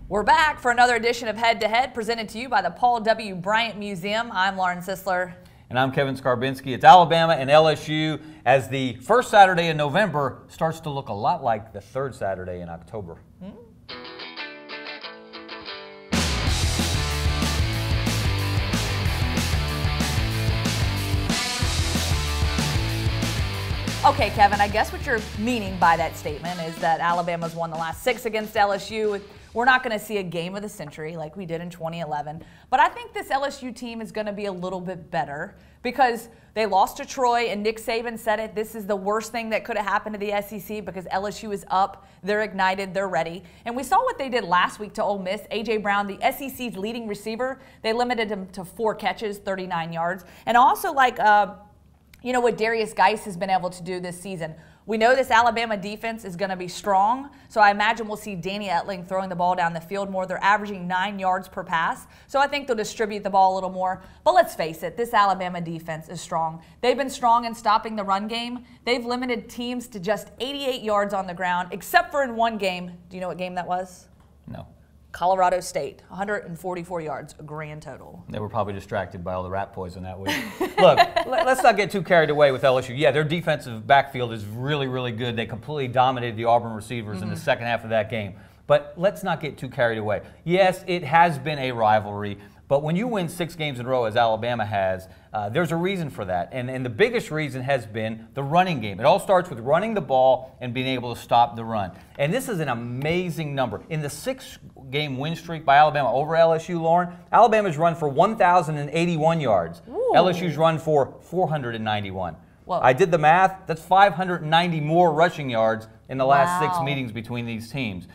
We're back for another edition of Head to Head, presented to you by the Paul W. Bryant Museum. I'm Lauren Sisler. And I'm Kevin Scarbinsky. It's Alabama and LSU as the first Saturday in November starts to look a lot like the third Saturday in October. Okay, Kevin, I guess what you're meaning by that statement is that Alabama's won the last 6 against LSU. We're not going to see a game of the century like we did in 2011. But I think this LSU team is going to be a little bit better because they lost to Troy, and Nick Saban said it. This is the worst thing that could have happened to the SEC because LSU is up, they're ignited, they're ready. And we saw what they did last week to Ole Miss. A.J. Brown, the SEC's leading receiver, they limited him to 4 catches, 39 yards. And also you know what Darius Geis has been able to do this season. We know this Alabama defense is going to be strong, so I imagine we'll see Danny Etling throwing the ball down the field more. They're averaging 9 yards per pass, so I think they'll distribute the ball a little more. But let's face it, this Alabama defense is strong. They've been strong in stopping the run game. They've limited teams to just 88 yards on the ground, except for in one game. Do you know what game that was? No. Colorado State, 144 yards, a grand total. They were probably distracted by all the rat poison that week. Look, let's not get too carried away with LSU. Yeah, their defensive backfield is really, really good. They completely dominated the Auburn receivers in the second half of that game. But let's not get too carried away. Yes, it has been a rivalry, but when you win 6 games in a row, as Alabama has, there's a reason for that. And the biggest reason has been the running game. It all starts with running the ball and being able to stop the run. And this is an amazing number. In the 6-game win streak by Alabama over LSU, Lauren, Alabama's run for 1,081 yards. Ooh. LSU's run for 491. Whoa. I did the math. That's 590 more rushing yards in the last 6 Wow. meetings between these teams.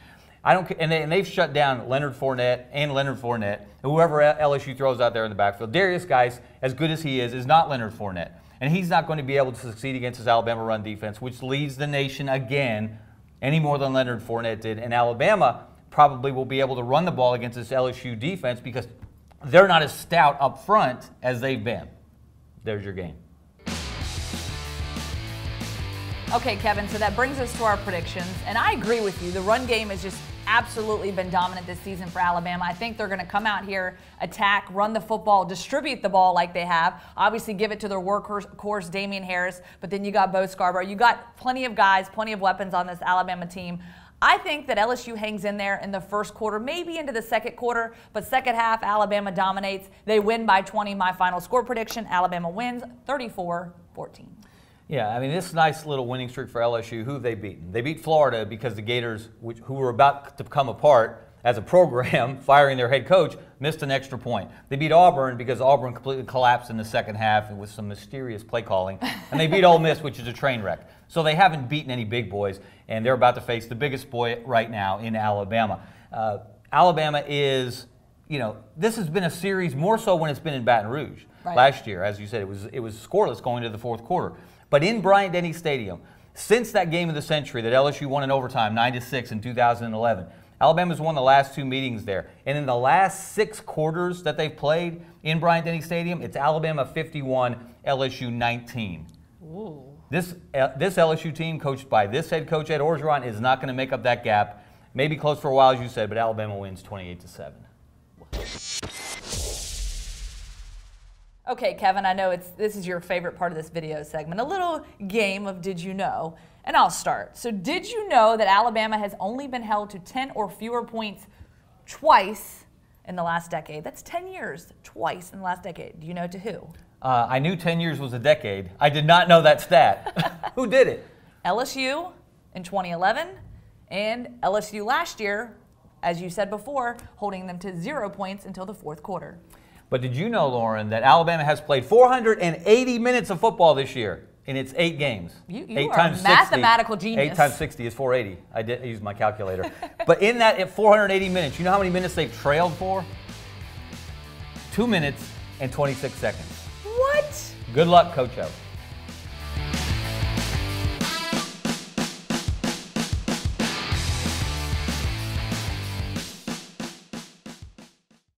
I don't, and they've shut down Leonard Fournette, whoever LSU throws out there in the backfield. Darius Geis, as good as he is not Leonard Fournette. And he's not going to be able to succeed against his Alabama run defense, which leads the nation again any more than Leonard Fournette did. And Alabama probably will be able to run the ball against this LSU defense because they're not as stout up front as they've been. There's your game. Okay, Kevin, so that brings us to our predictions. And I agree with you. The run game has just absolutely been dominant this season for Alabama. I think they're going to come out here, attack, run the football, distribute the ball like they have. Obviously, give it to their workhorse, Damian Harris. But then you got Bo Scarborough. You got plenty of guys, plenty of weapons on this Alabama team. I think that LSU hangs in there in the first quarter, maybe into the second quarter, but second half, Alabama dominates. They win by 20. My final score prediction, Alabama wins 34-14. Yeah, I mean, this nice little winning streak for LSU, who have they beaten? They beat Florida because the Gators, who were about to come apart as a program, firing their head coach, missed an extra point. They beat Auburn because Auburn completely collapsed in the second half with some mysterious play calling. And they beat Ole Miss, which is a train wreck. So they haven't beaten any big boys, and they're about to face the biggest boy right now in Alabama. Alabama is, you know, this has been a series more so when it's been in Baton Rouge. Right. Last year, as you said, it was scoreless going to the fourth quarter. But in Bryant-Denny Stadium, since that game of the century that LSU won in overtime, 9-6 in 2011, Alabama's won the last 2 meetings there. And in the last 6 quarters that they've played in Bryant-Denny Stadium, it's Alabama 51, LSU 19. Ooh. This LSU team, coached by this head coach, Ed Orgeron, is not going to make up that gap. Maybe close for a while, as you said, but Alabama wins 28-7. Okay, Kevin, I know this is your favorite part of this video segment, a little game of Did You Know? And I'll start. So did you know that Alabama has only been held to 10 or fewer points twice in the last decade? That's 10 years, twice in the last decade. Do you know to who? I knew 10 years was a decade. I did not know that stat. Who did it? LSU in 2011 and LSU last year, as you said before, holding them to 0 points until the fourth quarter. But did you know, Lauren, that Alabama has played 480 minutes of football this year in its 8 games? You 8 are times a mathematical 60, genius. 8 times 60 is 480. I used my calculator. But in that 480 minutes, you know how many minutes they've trailed for? 2 minutes and 26 seconds. What? Good luck, Coach O.